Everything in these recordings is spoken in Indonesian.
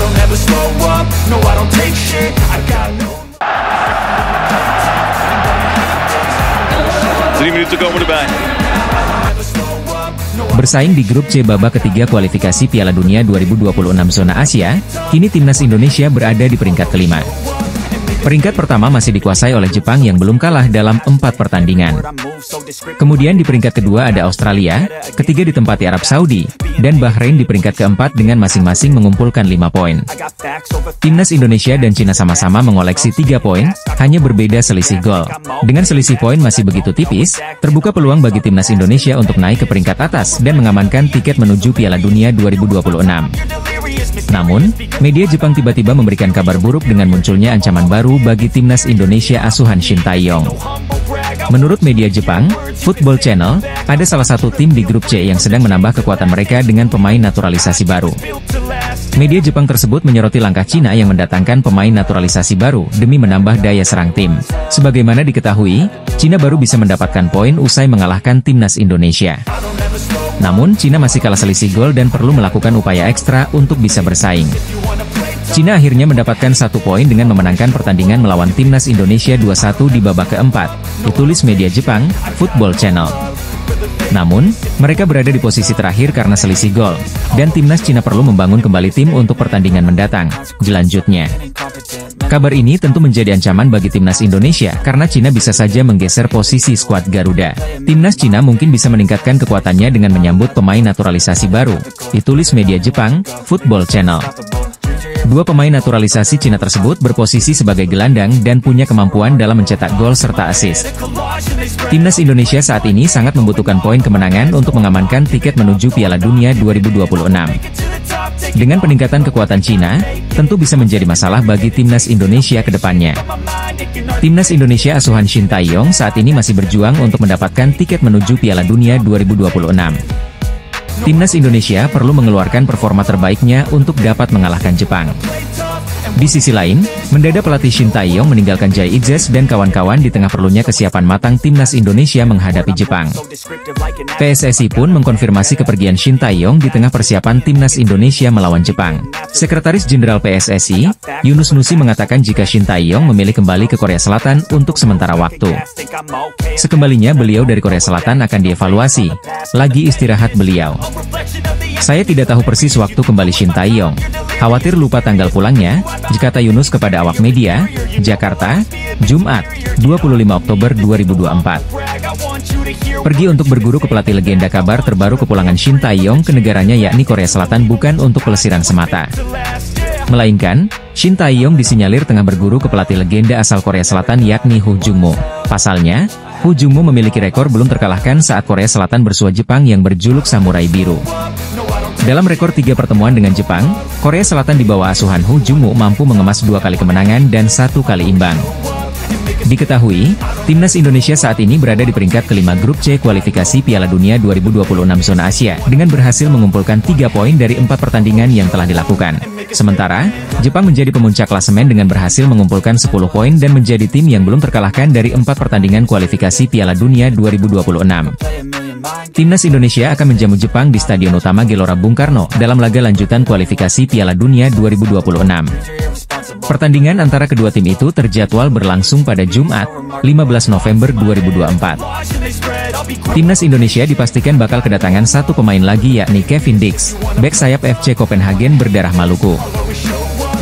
don't ever slow up, no I don't take shit, I got no. 3 minutes to go with the bang. Bersaing di grup C babak ketiga kualifikasi Piala Dunia 2026 zona Asia, kini timnas Indonesia berada di peringkat kelima. Peringkat pertama masih dikuasai oleh Jepang yang belum kalah dalam 4 pertandingan. Kemudian di peringkat kedua ada Australia, ketiga ditempati Arab Saudi, dan Bahrain di peringkat keempat dengan masing-masing mengumpulkan 5 poin. Timnas Indonesia dan Cina sama-sama mengoleksi 3 poin, hanya berbeda selisih gol. Dengan selisih poin masih begitu tipis, terbuka peluang bagi timnas Indonesia untuk naik ke peringkat atas dan mengamankan tiket menuju Piala Dunia 2026. Namun, media Jepang tiba-tiba memberikan kabar buruk dengan munculnya ancaman baru bagi timnas Indonesia asuhan Shin Tae-yong. Menurut media Jepang, Football Channel, ada salah satu tim di grup C yang sedang menambah kekuatan mereka dengan pemain naturalisasi baru. Media Jepang tersebut menyoroti langkah Cina yang mendatangkan pemain naturalisasi baru demi menambah daya serang tim. Sebagaimana diketahui, Cina baru bisa mendapatkan poin usai mengalahkan timnas Indonesia. Namun, Cina masih kalah selisih gol dan perlu melakukan upaya ekstra untuk bisa bersaing. Cina akhirnya mendapatkan 1 poin dengan memenangkan pertandingan melawan timnas Indonesia 2-1 di babak keempat, ditulis media Jepang, Football Channel. Namun, mereka berada di posisi terakhir karena selisih gol, dan timnas Cina perlu membangun kembali tim untuk pertandingan mendatang, selanjutnya. Kabar ini tentu menjadi ancaman bagi timnas Indonesia karena Cina bisa saja menggeser posisi skuad Garuda. Timnas Cina mungkin bisa meningkatkan kekuatannya dengan menyambut pemain naturalisasi baru, ditulis media Jepang, Football Channel. 2 pemain naturalisasi Cina tersebut berposisi sebagai gelandang dan punya kemampuan dalam mencetak gol serta assist. Timnas Indonesia saat ini sangat membutuhkan poin kemenangan untuk mengamankan tiket menuju Piala Dunia 2026. Dengan peningkatan kekuatan Cina, tentu bisa menjadi masalah bagi timnas Indonesia ke depannya. Timnas Indonesia asuhan Shin Tae-yong saat ini masih berjuang untuk mendapatkan tiket menuju Piala Dunia 2026. Timnas Indonesia perlu mengeluarkan performa terbaiknya untuk dapat mengalahkan Jepang. Di sisi lain, mendadak pelatih Shin Tae-yong meninggalkan Jai Itzes dan kawan-kawan di tengah perlunya kesiapan matang timnas Indonesia menghadapi Jepang. PSSI pun mengkonfirmasi kepergian Shin Tae-yong di tengah persiapan timnas Indonesia melawan Jepang. Sekretaris Jenderal PSSI, Yunus Nusi mengatakan jika Shin Tae-yong memilih kembali ke Korea Selatan untuk sementara waktu. Sekembalinya beliau dari Korea Selatan akan dievaluasi, lagi istirahat beliau. Saya tidak tahu persis waktu kembali Shin Tae-yong. Khawatir lupa tanggal pulangnya, kata Yunus kepada awak media, Jakarta, Jumat, 25 Oktober 2024. Pergi untuk berguru ke pelatih legenda. Kabar terbaru kepulangan Shin Tae-yong ke negaranya yakni Korea Selatan bukan untuk pelesiran semata. Melainkan, Shin Tae-yong disinyalir tengah berguru ke pelatih legenda asal Korea Selatan yakni Ho Jung-mo. Pasalnya, Ho Jung-mo memiliki rekor belum terkalahkan saat Korea Selatan bersua Jepang yang berjuluk Samurai Biru. Dalam rekor 3 pertemuan dengan Jepang, Korea Selatan di bawah asuhan Ho Jung-mo mampu mengemas 2 kali kemenangan dan 1 kali imbang. Diketahui, timnas Indonesia saat ini berada di peringkat kelima grup C kualifikasi Piala Dunia 2026 zona Asia, dengan berhasil mengumpulkan 3 poin dari 4 pertandingan yang telah dilakukan. Sementara, Jepang menjadi pemuncak klasemen dengan berhasil mengumpulkan 10 poin dan menjadi tim yang belum terkalahkan dari 4 pertandingan kualifikasi Piala Dunia 2026. Timnas Indonesia akan menjamu Jepang di Stadion Utama Gelora Bung Karno dalam laga lanjutan kualifikasi Piala Dunia 2026. Pertandingan antara kedua tim itu terjadwal berlangsung pada Jumat, 15 November 2024. Timnas Indonesia dipastikan bakal kedatangan 1 pemain lagi yakni Kevin Dix, bek sayap FC Copenhagen berdarah Maluku.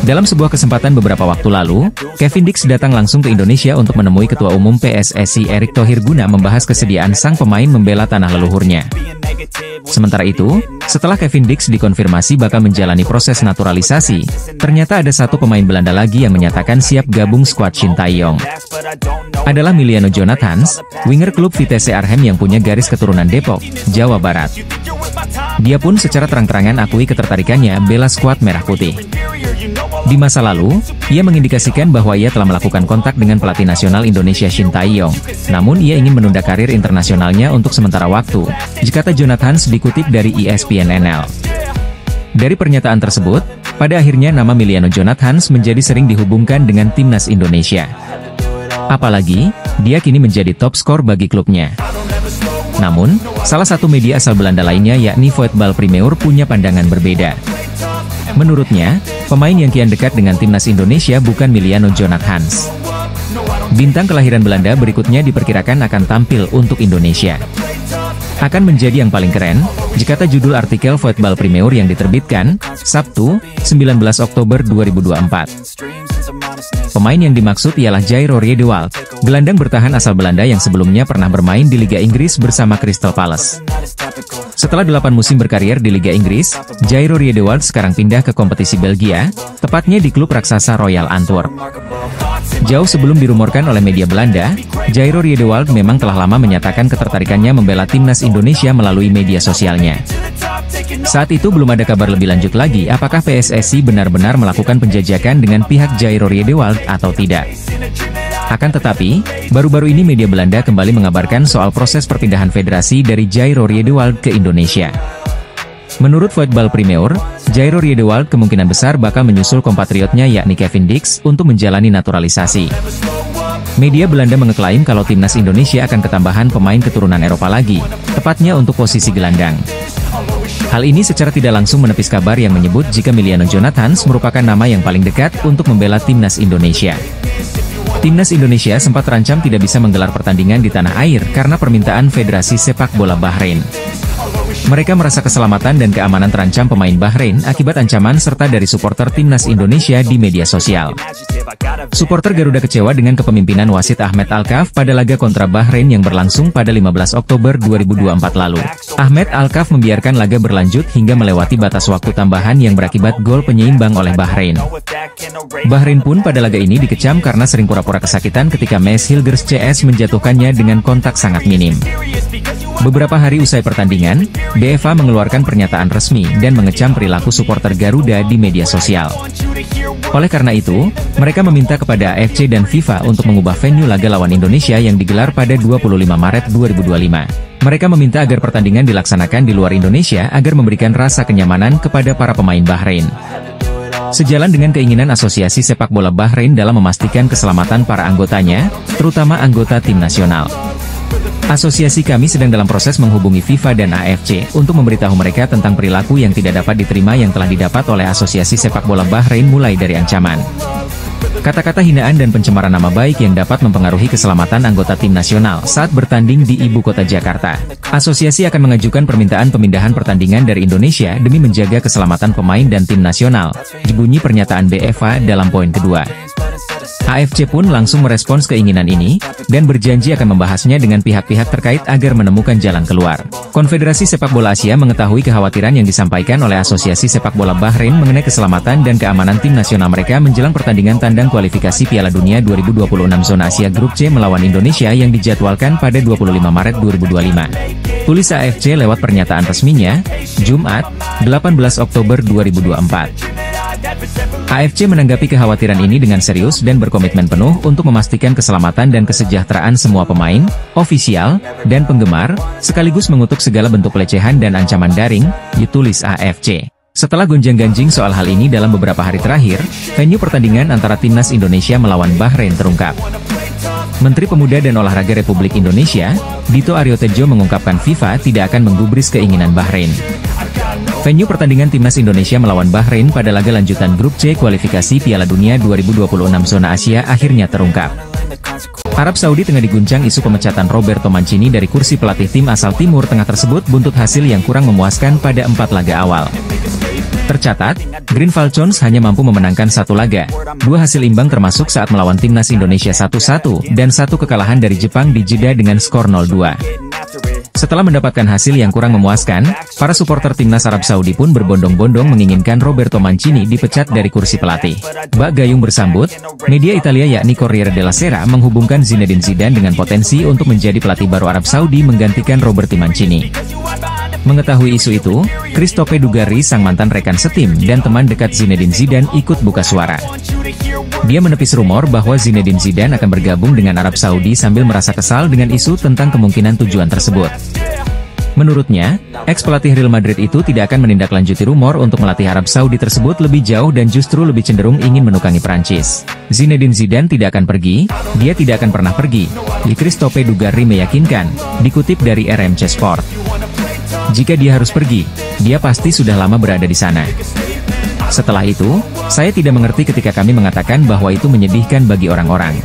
Dalam sebuah kesempatan beberapa waktu lalu, Kevin Dix datang langsung ke Indonesia untuk menemui Ketua Umum PSSI Erick Thohir guna membahas kesediaan sang pemain membela tanah leluhurnya. Sementara itu, setelah Kevin Dix dikonfirmasi bakal menjalani proses naturalisasi, ternyata ada 1 pemain Belanda lagi yang menyatakan siap gabung skuad Shin Tae-yong. Adalah Miliano Jonathans, winger klub Vitesse Arnhem yang punya garis keturunan Depok, Jawa Barat. Dia pun secara terang-terangan akui ketertarikannya bela skuad Merah Putih. Di masa lalu, ia mengindikasikan bahwa ia telah melakukan kontak dengan pelatih nasional Indonesia Shin Tae-yong. Namun ia ingin menunda karir internasionalnya untuk sementara waktu, kata Jonathans dikutip dari ESPN NL. Dari pernyataan tersebut, pada akhirnya nama Miliano Jonathans menjadi sering dihubungkan dengan timnas Indonesia. Apalagi, dia kini menjadi top skor bagi klubnya. Namun, salah satu media asal Belanda lainnya yakni Voetbal Primeur punya pandangan berbeda. Menurutnya, pemain yang kian dekat dengan timnas Indonesia bukan Miliano Jonathans. Bintang kelahiran Belanda berikutnya diperkirakan akan tampil untuk Indonesia. Akan menjadi yang paling keren, jika judul artikel Voetbal Primeur yang diterbitkan, Sabtu, 19 Oktober 2024. Pemain yang dimaksud ialah Jairo Riedewald, gelandang bertahan asal Belanda yang sebelumnya pernah bermain di Liga Inggris bersama Crystal Palace. Setelah 8 musim berkarier di Liga Inggris, Jairo Riedewald sekarang pindah ke kompetisi Belgia, tepatnya di klub raksasa Royal Antwerp. Jauh sebelum dirumorkan oleh media Belanda, Jairo Riedewald memang telah lama menyatakan ketertarikannya membela timnas Indonesia melalui media sosialnya. Saat itu belum ada kabar lebih lanjut lagi apakah PSSI benar-benar melakukan penjajakan dengan pihak Jairo Riedewald atau tidak. Akan tetapi, baru-baru ini media Belanda kembali mengabarkan soal proses perpindahan federasi dari Jairo Riedewald ke Indonesia. Menurut Voetbal Primeur, Jairo Riedewald kemungkinan besar bakal menyusul kompatriotnya yakni Kevin Dix untuk menjalani naturalisasi. Media Belanda mengeklaim kalau timnas Indonesia akan ketambahan pemain keturunan Eropa lagi, tepatnya untuk posisi gelandang. Hal ini secara tidak langsung menepis kabar yang menyebut jika Miliano Jonathans merupakan nama yang paling dekat untuk membela timnas Indonesia. Timnas Indonesia sempat terancam tidak bisa menggelar pertandingan di tanah air karena permintaan Federasi Sepak Bola Bahrain. Mereka merasa keselamatan dan keamanan terancam pemain Bahrain akibat ancaman serta dari supporter timnas Indonesia di media sosial. Supporter Garuda kecewa dengan kepemimpinan wasit Ahmed Alkaf pada laga kontra Bahrain yang berlangsung pada 15 Oktober 2024 lalu. Ahmed Alkaf membiarkan laga berlanjut hingga melewati batas waktu tambahan yang berakibat gol penyeimbang oleh Bahrain. Bahrain pun pada laga ini dikecam karena sering pura-pura kesakitan ketika Mees Hilgers CS menjatuhkannya dengan kontak sangat minim. Beberapa hari usai pertandingan, BFA mengeluarkan pernyataan resmi dan mengecam perilaku supporter Garuda di media sosial. Oleh karena itu, mereka meminta kepada AFC dan FIFA untuk mengubah venue laga lawan Indonesia yang digelar pada 25 Maret 2025. Mereka meminta agar pertandingan dilaksanakan di luar Indonesia agar memberikan rasa kenyamanan kepada para pemain Bahrain. Sejalan dengan keinginan Asosiasi Sepak Bola Bahrain dalam memastikan keselamatan para anggotanya, terutama anggota tim nasional. Asosiasi kami sedang dalam proses menghubungi FIFA dan AFC untuk memberitahu mereka tentang perilaku yang tidak dapat diterima yang telah didapat oleh Asosiasi Sepak Bola Bahrain mulai dari ancaman, kata-kata hinaan dan pencemaran nama baik yang dapat mempengaruhi keselamatan anggota tim nasional saat bertanding di ibu kota Jakarta. Asosiasi akan mengajukan permintaan pemindahan pertandingan dari Indonesia demi menjaga keselamatan pemain dan tim nasional, bunyi pernyataan BFA dalam poin kedua. AFC pun langsung merespons keinginan ini, dan berjanji akan membahasnya dengan pihak-pihak terkait agar menemukan jalan keluar. Konfederasi Sepak Bola Asia mengetahui kekhawatiran yang disampaikan oleh Asosiasi Sepak Bola Bahrain mengenai keselamatan dan keamanan tim nasional mereka menjelang pertandingan tandang kualifikasi Piala Dunia 2026 Zona Asia Grup C melawan Indonesia yang dijadwalkan pada 25 Maret 2025. Tulis AFC lewat pernyataan resminya, Jumat, 18 Oktober 2024. AFC menanggapi kekhawatiran ini dengan serius dan berkomitmen penuh untuk memastikan keselamatan dan kesejahteraan semua pemain, ofisial, dan penggemar, sekaligus mengutuk segala bentuk pelecehan dan ancaman daring, ditulis AFC. Setelah gonjang-ganjing soal hal ini dalam beberapa hari terakhir, venue pertandingan antara timnas Indonesia melawan Bahrain terungkap. Menteri Pemuda dan Olahraga Republik Indonesia, Dito Aryo Tejo mengungkapkan FIFA tidak akan menggubris keinginan Bahrain. Venue pertandingan timnas Indonesia melawan Bahrain pada laga lanjutan Grup C kualifikasi Piala Dunia 2026 Zona Asia akhirnya terungkap. Arab Saudi tengah diguncang isu pemecatan Roberto Mancini dari kursi pelatih tim asal Timur Tengah tersebut buntut hasil yang kurang memuaskan pada 4 laga awal. Tercatat, Green Falcons hanya mampu memenangkan 1 laga, 2 hasil imbang termasuk saat melawan timnas Indonesia 1-1, dan 1 kekalahan dari Jepang di Jeddah dengan skor 0-2. Setelah mendapatkan hasil yang kurang memuaskan, para supporter timnas Arab Saudi pun berbondong-bondong menginginkan Roberto Mancini dipecat dari kursi pelatih. Bak Gayung bersambut, media Italia yakni Corriere della Sera menghubungkan Zinedine Zidane dengan potensi untuk menjadi pelatih baru Arab Saudi menggantikan Roberto Mancini. Mengetahui isu itu, Christophe Dugarry sang mantan rekan setim dan teman dekat Zinedine Zidane ikut buka suara. Dia menepis rumor bahwa Zinedine Zidane akan bergabung dengan Arab Saudi sambil merasa kesal dengan isu tentang kemungkinan tujuan tersebut. Menurutnya, ex-pelatih Real Madrid itu tidak akan menindaklanjuti rumor untuk melatih Arab Saudi tersebut lebih jauh dan justru lebih cenderung ingin menukangi Prancis. Zinedine Zidane tidak akan pergi, dia tidak akan pernah pergi, Christophe Dugarry meyakinkan, dikutip dari RMC Sport. Jika dia harus pergi, dia pasti sudah lama berada di sana. Setelah itu, saya tidak mengerti ketika kami mengatakan bahwa itu menyedihkan bagi orang-orang.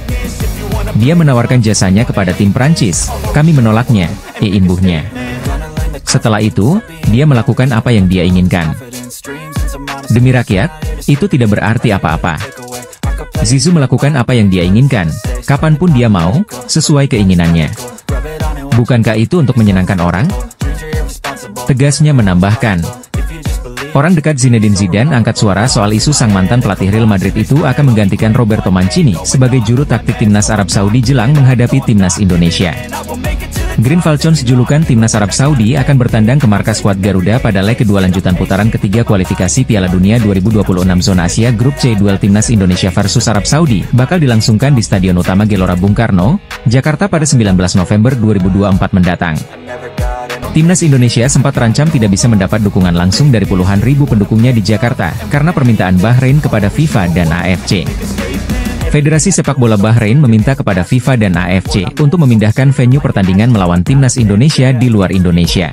Dia menawarkan jasanya kepada tim Prancis, kami menolaknya, imbuhnya. Setelah itu, dia melakukan apa yang dia inginkan. Demi rakyat, itu tidak berarti apa-apa. Zizou melakukan apa yang dia inginkan, kapanpun dia mau, sesuai keinginannya. Bukankah itu untuk menyenangkan orang? Tegasnya menambahkan. Orang dekat Zinedine Zidane angkat suara soal isu sang mantan pelatih Real Madrid itu akan menggantikan Roberto Mancini sebagai juru taktik timnas Arab Saudi jelang menghadapi timnas Indonesia. Green Falcons julukan timnas Arab Saudi akan bertandang ke markas skuad Garuda pada leg kedua lanjutan putaran ketiga kualifikasi Piala Dunia 2026 Zona Asia Grup C. Duel timnas Indonesia versus Arab Saudi bakal dilangsungkan di Stadion Utama Gelora Bung Karno, Jakarta pada 19 November 2024 mendatang. Timnas Indonesia sempat terancam tidak bisa mendapat dukungan langsung dari puluhan ribu pendukungnya di Jakarta, karena permintaan Bahrain kepada FIFA dan AFC. Federasi Sepak Bola Bahrain meminta kepada FIFA dan AFC untuk memindahkan venue pertandingan melawan Timnas Indonesia di luar Indonesia.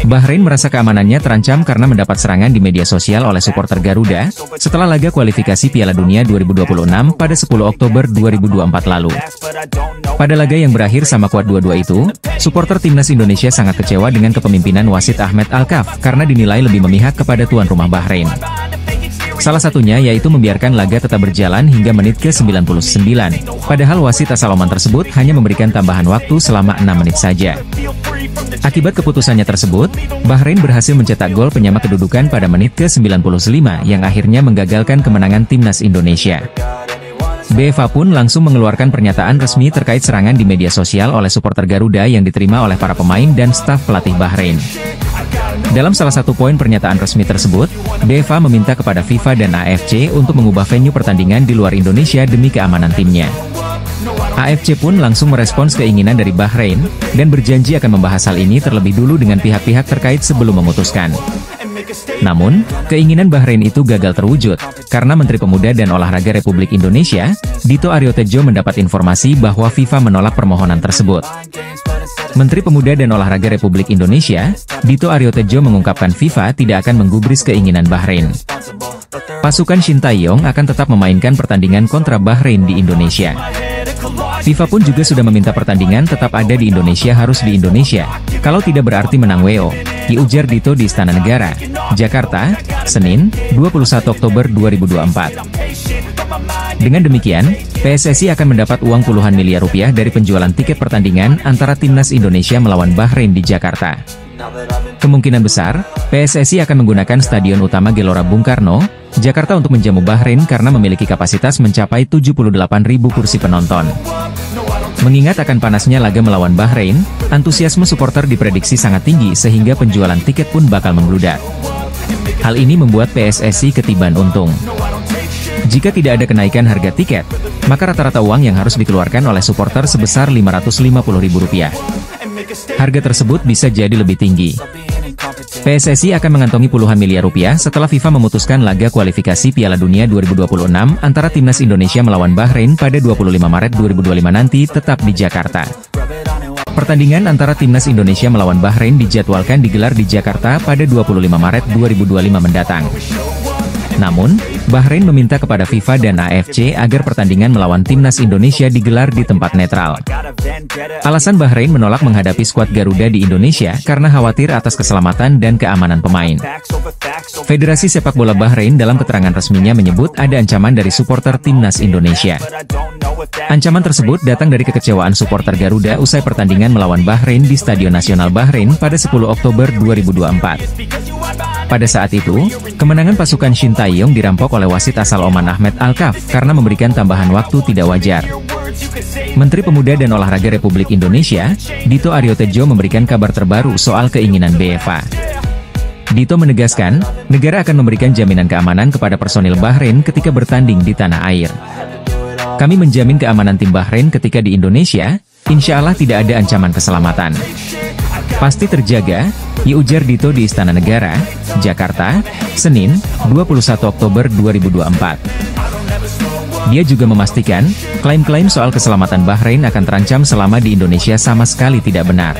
Bahrain merasa keamanannya terancam karena mendapat serangan di media sosial oleh supporter Garuda, setelah laga kualifikasi Piala Dunia 2026 pada 10 Oktober 2024 lalu. Pada laga yang berakhir sama kuat 2-2 itu, supporter Timnas Indonesia sangat kecewa dengan kepemimpinan wasit Ahmed Alkaf karena dinilai lebih memihak kepada tuan rumah Bahrain. Salah satunya yaitu membiarkan laga tetap berjalan hingga menit ke-99, padahal wasit asal Oman tersebut hanya memberikan tambahan waktu selama 6 menit saja. Akibat keputusannya tersebut, Bahrain berhasil mencetak gol penyamak kedudukan pada menit ke-95 yang akhirnya menggagalkan kemenangan Timnas Indonesia. BFA pun langsung mengeluarkan pernyataan resmi terkait serangan di media sosial oleh supporter Garuda yang diterima oleh para pemain dan staf pelatih Bahrain. Dalam salah satu poin pernyataan resmi tersebut, BFA meminta kepada FIFA dan AFC untuk mengubah venue pertandingan di luar Indonesia demi keamanan timnya. AFC pun langsung merespons keinginan dari Bahrain, dan berjanji akan membahas hal ini terlebih dulu dengan pihak-pihak terkait sebelum memutuskan. Namun, keinginan Bahrain itu gagal terwujud, karena Menteri Pemuda dan Olahraga Republik Indonesia, Dito Aryo Tejo mendapat informasi bahwa FIFA menolak permohonan tersebut. Menteri Pemuda dan Olahraga Republik Indonesia, Dito Aryo Tejo mengungkapkan FIFA tidak akan menggubris keinginan Bahrain. Pasukan Shin Tae-yong akan tetap memainkan pertandingan kontra Bahrain di Indonesia. FIFA pun juga sudah meminta pertandingan tetap ada di Indonesia harus di Indonesia, kalau tidak berarti menang WO, diujar Dito di Istana Negara, Jakarta, Senin, 21 Oktober 2024. Dengan demikian, PSSI akan mendapat uang puluhan miliar rupiah dari penjualan tiket pertandingan antara Timnas Indonesia melawan Bahrain di Jakarta. Kemungkinan besar, PSSI akan menggunakan Stadion Utama Gelora Bung Karno, Jakarta untuk menjamu Bahrain karena memiliki kapasitas mencapai 78.000 kursi penonton. Mengingat akan panasnya laga melawan Bahrain, antusiasme supporter diprediksi sangat tinggi sehingga penjualan tiket pun bakal membludak. Hal ini membuat PSSI ketiban untung. Jika tidak ada kenaikan harga tiket, maka rata-rata uang yang harus dikeluarkan oleh supporter sebesar Rp550.000. Harga tersebut bisa jadi lebih tinggi. PSSI akan mengantongi puluhan miliar rupiah setelah FIFA memutuskan laga kualifikasi Piala Dunia 2026 antara Timnas Indonesia melawan Bahrain pada 25 Maret 2025 nanti tetap di Jakarta. Pertandingan antara Timnas Indonesia melawan Bahrain dijadwalkan digelar di Jakarta pada 25 Maret 2025 mendatang. Namun, Bahrain meminta kepada FIFA dan AFC agar pertandingan melawan Timnas Indonesia digelar di tempat netral. Alasan Bahrain menolak menghadapi skuad Garuda di Indonesia karena khawatir atas keselamatan dan keamanan pemain. Federasi Sepak Bola Bahrain dalam keterangan resminya menyebut ada ancaman dari supporter Timnas Indonesia. Ancaman tersebut datang dari kekecewaan supporter Garuda usai pertandingan melawan Bahrain di Stadion Nasional Bahrain pada 10 Oktober 2024. Pada saat itu, kemenangan pasukan Shin Tae-yong dirampok oleh wasit asal Oman Ahmed Alkaf karena memberikan tambahan waktu tidak wajar. Menteri Pemuda dan Olahraga Republik Indonesia, Dito Aryo Tejo memberikan kabar terbaru soal keinginan BFA. Dito menegaskan, negara akan memberikan jaminan keamanan kepada personil Bahrain ketika bertanding di tanah air. Kami menjamin keamanan tim Bahrain ketika di Indonesia, insya Allah tidak ada ancaman keselamatan. Pasti terjaga, ujar Dito di Istana Negara, Jakarta, Senin, 21 Oktober 2024. Dia juga memastikan, klaim-klaim soal keselamatan Bahrain akan terancam selama di Indonesia sama sekali tidak benar.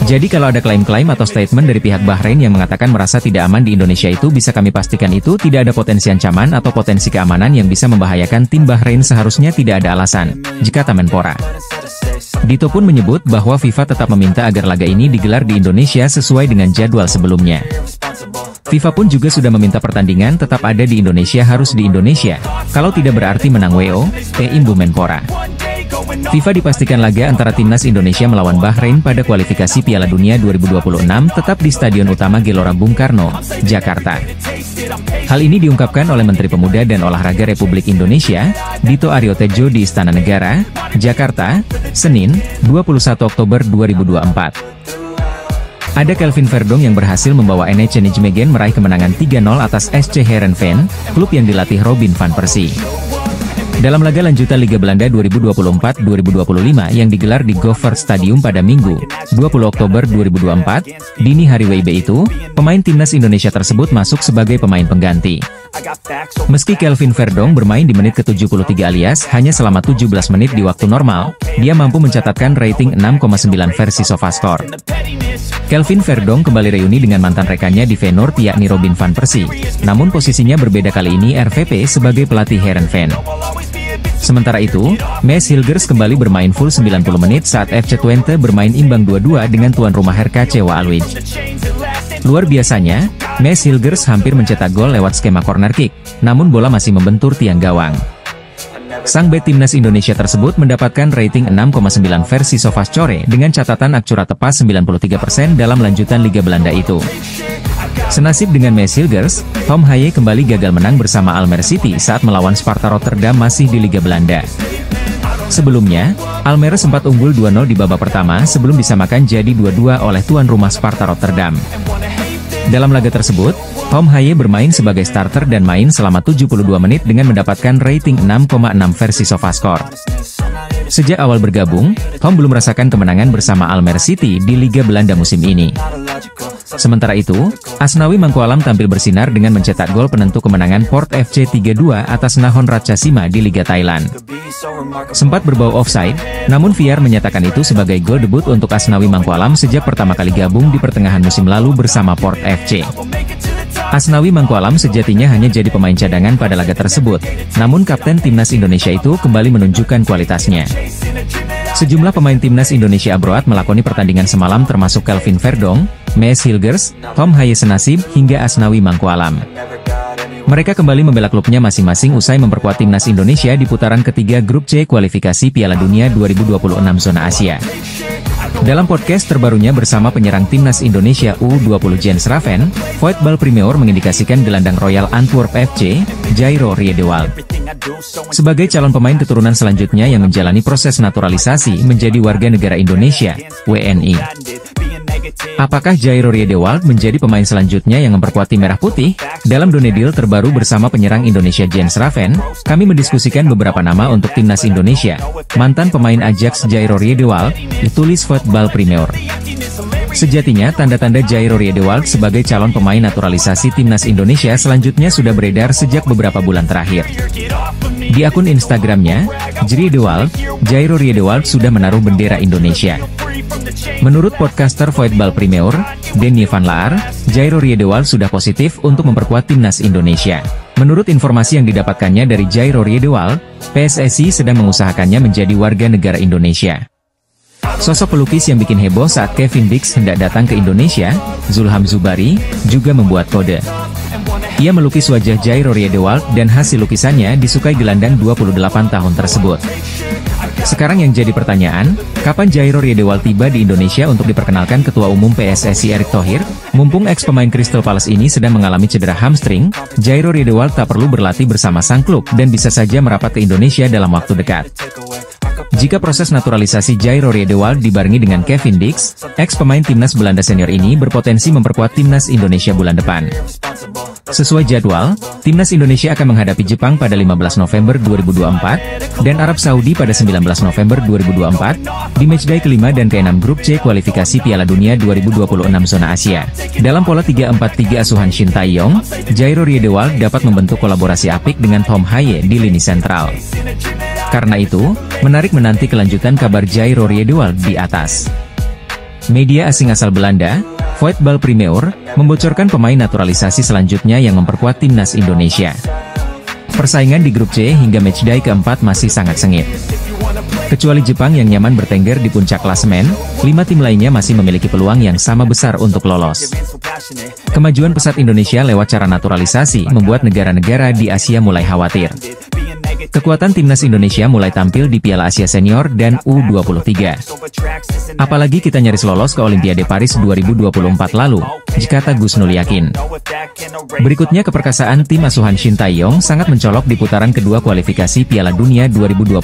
Jadi kalau ada klaim-klaim atau statement dari pihak Bahrain yang mengatakan merasa tidak aman di Indonesia itu bisa kami pastikan itu tidak ada potensi ancaman atau potensi keamanan yang bisa membahayakan tim Bahrain seharusnya tidak ada alasan, jika Menpora. Dito pun menyebut bahwa FIFA tetap meminta agar laga ini digelar di Indonesia sesuai dengan jadwal sebelumnya. FIFA pun juga sudah meminta pertandingan tetap ada di Indonesia harus di Indonesia, kalau tidak berarti menang WO, imbu Menpora. FIFA dipastikan laga antara Timnas Indonesia melawan Bahrain pada kualifikasi Piala Dunia 2026 tetap di Stadion Utama Gelora Bung Karno, Jakarta. Hal ini diungkapkan oleh Menteri Pemuda dan Olahraga Republik Indonesia, Dito Aryo Tejo di Istana Negara, Jakarta, Senin, 21 Oktober 2024. Ada Kelvin Verdong yang berhasil membawa NEC Nijmegen meraih kemenangan 3-0 atas SC Heerenveen, klub yang dilatih Robin van Persie. Dalam laga lanjutan Liga Belanda 2024-2025 yang digelar di Gophers Stadium pada Minggu, 20 Oktober 2024, dini hari WIB itu, pemain Timnas Indonesia tersebut masuk sebagai pemain pengganti. Meski Kelvin Verdong bermain di menit ke-73 alias hanya selama 17 menit di waktu normal, dia mampu mencatatkan rating 6,9 versi SofaScore. Kelvin Verdong kembali reuni dengan mantan rekannya di Feyenoord yakni Robin van Persie, namun posisinya berbeda kali ini RVP sebagai pelatih Heerenveen. Sementara itu, Maes Hilgers kembali bermain full 90 menit saat FC Twente bermain imbang 2-2 dengan tuan rumah RKC Waalwijk. Luar biasanya, Maes Hilgers hampir mencetak gol lewat skema corner kick, namun bola masih membentur tiang gawang. Sang bek Timnas Indonesia tersebut mendapatkan rating 6,9 versi SofaScore dengan catatan akurat tepas 93% dalam lanjutan Liga Belanda itu. Senasib dengan Maes Hilgers, Tom Haye kembali gagal menang bersama Almere City saat melawan Sparta Rotterdam masih di Liga Belanda. Sebelumnya, Almere sempat unggul 2-0 di babak pertama sebelum disamakan jadi 2-2 oleh tuan rumah Sparta Rotterdam. Dalam laga tersebut, Tom Haye bermain sebagai starter dan main selama 72 menit dengan mendapatkan rating 6,6 versi SofaScore. Sejak awal bergabung, Tom belum merasakan kemenangan bersama Almere City di Liga Belanda musim ini. Sementara itu, Asnawi Mangkualam tampil bersinar dengan mencetak gol penentu kemenangan Port FC 3-2 atas Nakhon Ratchasima di Liga Thailand. Sempat berbau offside, namun VAR menyatakan itu sebagai gol debut untuk Asnawi Mangkualam sejak pertama kali gabung di pertengahan musim lalu bersama Port FC. Asnawi Mangkualam sejatinya hanya jadi pemain cadangan pada laga tersebut, namun kapten Timnas Indonesia itu kembali menunjukkan kualitasnya. Sejumlah pemain Timnas Indonesia abroad melakoni pertandingan semalam termasuk Kelvin Verdong, Maes Hilgers, Tom Haye Senasib, hingga Asnawi Mangkualam. Mereka kembali membela klubnya masing-masing usai memperkuat Timnas Indonesia di putaran ketiga Grup C kualifikasi Piala Dunia 2026 Zona Asia. Dalam podcast terbarunya bersama penyerang Timnas Indonesia U20 Jens Raven, Voetbal Premier mengindikasikan gelandang Royal Antwerp FC, Jairo Riedewald, sebagai calon pemain keturunan selanjutnya yang menjalani proses naturalisasi menjadi warga negara Indonesia, WNI. Apakah Jairo Riedewald menjadi pemain selanjutnya yang memperkuat tim Merah Putih? Dalam Donedil terbaru bersama penyerang Indonesia Jens Raven, kami mendiskusikan beberapa nama untuk Timnas Indonesia. Mantan pemain Ajax Jairo Riedewald, ditulis Voetbal Premier. Sejatinya, tanda-tanda Jairo Riedewald sebagai calon pemain naturalisasi Timnas Indonesia selanjutnya sudah beredar sejak beberapa bulan terakhir. Di akun Instagramnya, Jairo Riedewald sudah menaruh bendera Indonesia. Menurut podcaster Voetbal Premier, Denny van Laar, Jairo Riedewald sudah positif untuk memperkuat Timnas Indonesia. Menurut informasi yang didapatkannya dari Jairo Riedewald, PSSI sedang mengusahakannya menjadi warga negara Indonesia. Sosok pelukis yang bikin heboh saat Kevin Dix hendak datang ke Indonesia, Zulham Zubari, juga membuat kode. Ia melukis wajah Jairo Riedewald dan hasil lukisannya disukai gelandang 28 tahun tersebut. Sekarang yang jadi pertanyaan, kapan Jairo Riedewald tiba di Indonesia untuk diperkenalkan Ketua Umum PSSI Erick Thohir? Mumpung ex-pemain Crystal Palace ini sedang mengalami cedera hamstring, Jairo Riedewald tak perlu berlatih bersama sang klub dan bisa saja merapat ke Indonesia dalam waktu dekat. Jika proses naturalisasi Jairo Riedewald dibarengi dengan Kevin Dix, ex-pemain Timnas Belanda senior ini berpotensi memperkuat Timnas Indonesia bulan depan. Sesuai jadwal, Timnas Indonesia akan menghadapi Jepang pada 15 November 2024, dan Arab Saudi pada 19 November 2024, di matchday kelima dan ke-6 Grup C kualifikasi Piala Dunia 2026 Zona Asia. Dalam pola 3-4-3 asuhan Shin Tae-yong, Jairo Riedewald dapat membentuk kolaborasi apik dengan Tom Haye di lini sentral. Karena itu, menarik menanti kelanjutan kabar Jairo Riedewald di atas. Media asing asal Belanda, Voetbal Primeur, membocorkan pemain naturalisasi selanjutnya yang memperkuat timnas Indonesia. Persaingan di grup C hingga matchday keempat masih sangat sengit. Kecuali Jepang yang nyaman bertengger di puncak klasemen, 5 tim lainnya masih memiliki peluang yang sama besar untuk lolos. Kemajuan pesat Indonesia lewat cara naturalisasi membuat negara-negara di Asia mulai khawatir. Kekuatan timnas Indonesia mulai tampil di Piala Asia Senior dan U23. Apalagi kita nyaris lolos ke Olimpiade Paris 2024 lalu, kata Gusnul Yakin. Berikutnya keperkasaan tim asuhan Shin Tae-yong sangat mencolok di putaran kedua kualifikasi Piala Dunia 2026.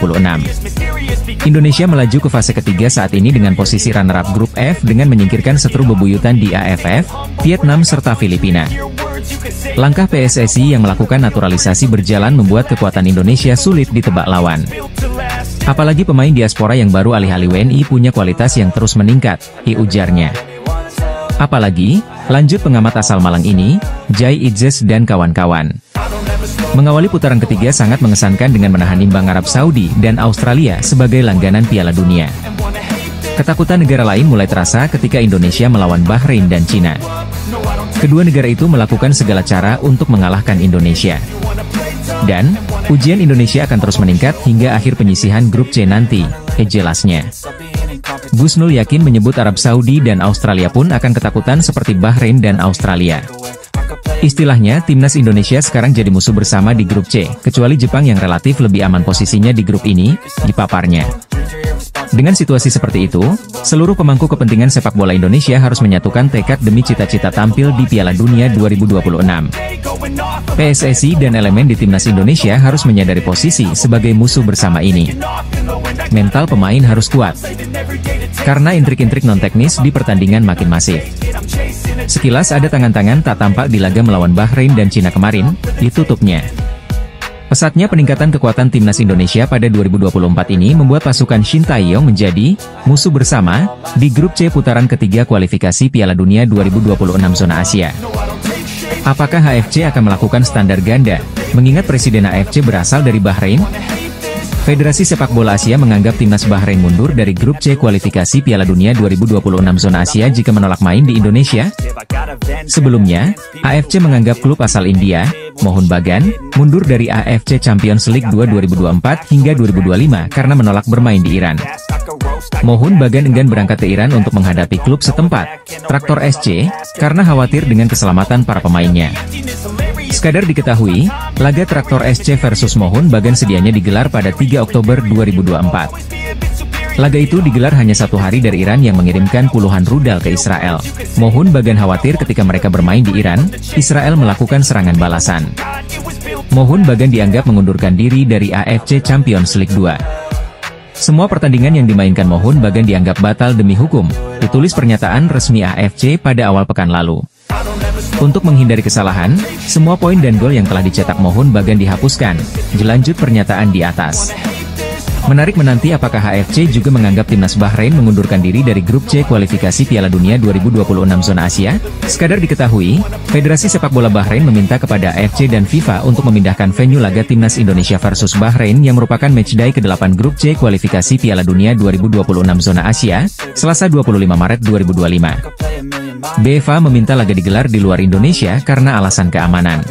Indonesia melaju ke fase ketiga saat ini dengan posisi runner-up grup F dengan menyingkirkan setru bebuyutan di AFF, Vietnam serta Filipina. Langkah PSSI yang melakukan naturalisasi berjalan membuat kekuatan Indonesia sulit ditebak lawan. Apalagi pemain diaspora yang baru alih-alih WNI punya kualitas yang terus meningkat, ujarnya. Apalagi, lanjut pengamat asal Malang ini, Jai Idzes dan kawan-kawan. Mengawali putaran ketiga sangat mengesankan dengan menahan imbang Arab Saudi dan Australia sebagai langganan Piala Dunia. Ketakutan negara lain mulai terasa ketika Indonesia melawan Bahrain dan Cina. Kedua negara itu melakukan segala cara untuk mengalahkan Indonesia. Dan, ujian Indonesia akan terus meningkat hingga akhir penyisihan grup C nanti, jelasnya. Gusnul Yakin menyebut Arab Saudi dan Australia pun akan ketakutan seperti Bahrain dan Australia. Istilahnya, timnas Indonesia sekarang jadi musuh bersama di grup C, kecuali Jepang yang relatif lebih aman posisinya di grup ini, dipaparnya. Dengan situasi seperti itu, seluruh pemangku kepentingan sepak bola Indonesia harus menyatukan tekad demi cita-cita tampil di Piala Dunia 2026. PSSI dan elemen di timnas Indonesia harus menyadari posisi sebagai musuh bersama ini. Mental pemain harus kuat, karena intrik-intrik non-teknis di pertandingan makin masif. Sekilas ada tangan-tangan tak tampak di laga melawan Bahrain dan Cina kemarin, ditutupnya. Pesatnya peningkatan kekuatan timnas Indonesia pada 2024 ini membuat pasukan Shin Tae-yong menjadi musuh bersama di grup C putaran ketiga kualifikasi Piala Dunia 2026 zona Asia. Apakah AFC akan melakukan standar ganda, mengingat Presiden AFC berasal dari Bahrain? Federasi Sepak Bola Asia menganggap timnas Bahrain mundur dari grup C kualifikasi Piala Dunia 2026 zona Asia jika menolak main di Indonesia. Sebelumnya, AFC menganggap klub asal India, Mohun Bagan, mundur dari AFC Champions League 2 2024 hingga 2025 karena menolak bermain di Iran. Mohun Bagan enggan berangkat ke Iran untuk menghadapi klub setempat, Traktor SC, karena khawatir dengan keselamatan para pemainnya. Sekadar diketahui, laga Traktor SC versus Mohun Bagan sedianya digelar pada 3 Oktober 2024. Laga itu digelar hanya 1 hari dari Iran yang mengirimkan puluhan rudal ke Israel. Mohun Bagan khawatir ketika mereka bermain di Iran, Israel melakukan serangan balasan. Mohun Bagan dianggap mengundurkan diri dari AFC Champions League 2. Semua pertandingan yang dimainkan Mohun Bagan dianggap batal demi hukum, ditulis pernyataan resmi AFC pada awal pekan lalu. Untuk menghindari kesalahan, semua poin dan gol yang telah dicetak Mohun Bagan dihapuskan, dilanjut pernyataan di atas. Menarik menanti apakah AFC juga menganggap timnas Bahrain mengundurkan diri dari grup C kualifikasi Piala Dunia 2026 zona Asia. Sekadar diketahui, Federasi Sepak Bola Bahrain meminta kepada AFC dan FIFA untuk memindahkan venue laga timnas Indonesia versus Bahrain yang merupakan matchday ke-8 grup C kualifikasi Piala Dunia 2026 zona Asia, Selasa 25 Maret 2025. BFA meminta laga digelar di luar Indonesia karena alasan keamanan.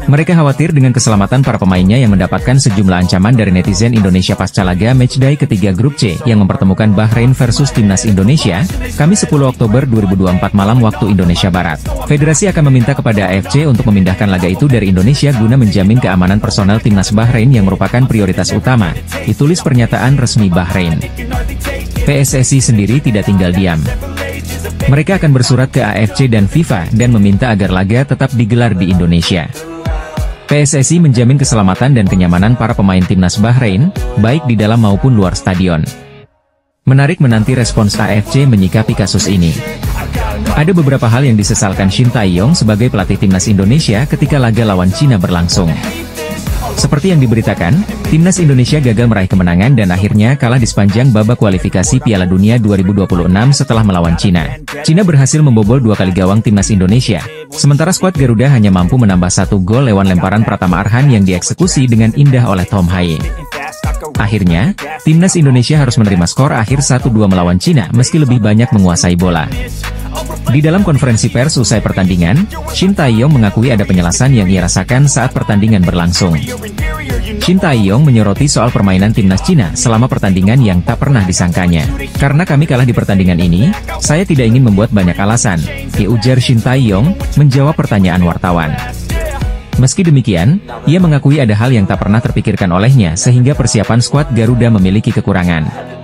Mereka khawatir dengan keselamatan para pemainnya yang mendapatkan sejumlah ancaman dari netizen Indonesia pasca laga matchday ketiga grup C yang mempertemukan Bahrain versus timnas Indonesia, Kamis 10 Oktober 2024 malam waktu Indonesia Barat. Federasi akan meminta kepada AFC untuk memindahkan laga itu dari Indonesia guna menjamin keamanan personel timnas Bahrain yang merupakan prioritas utama, ditulis pernyataan resmi Bahrain. PSSI sendiri tidak tinggal diam. Mereka akan bersurat ke AFC dan FIFA dan meminta agar laga tetap digelar di Indonesia. PSSI menjamin keselamatan dan kenyamanan para pemain timnas Bahrain, baik di dalam maupun luar stadion. Menarik menanti respons AFC menyikapi kasus ini. Ada beberapa hal yang disesalkan Shin Tae-yong sebagai pelatih timnas Indonesia ketika laga lawan Cina berlangsung. Seperti yang diberitakan, timnas Indonesia gagal meraih kemenangan dan akhirnya kalah di sepanjang babak kualifikasi Piala Dunia 2026 setelah melawan Cina. Cina berhasil membobol 2 kali gawang timnas Indonesia, sementara skuad Garuda hanya mampu menambah 1 gol lewat lemparan Pratama Arhan yang dieksekusi dengan indah oleh Tom Haye. Akhirnya, timnas Indonesia harus menerima skor akhir 1-2 melawan Cina meski lebih banyak menguasai bola. Di dalam konferensi pers usai pertandingan, Shin Tae-yong mengakui ada penyelasan yang ia rasakan saat pertandingan berlangsung. Shin Tae-yong menyoroti soal permainan timnas Cina selama pertandingan yang tak pernah disangkanya. Karena kami kalah di pertandingan ini, saya tidak ingin membuat banyak alasan, ujar Shin Tae-yong, menjawab pertanyaan wartawan. Meski demikian, ia mengakui ada hal yang tak pernah terpikirkan olehnya sehingga persiapan skuad Garuda memiliki kekurangan.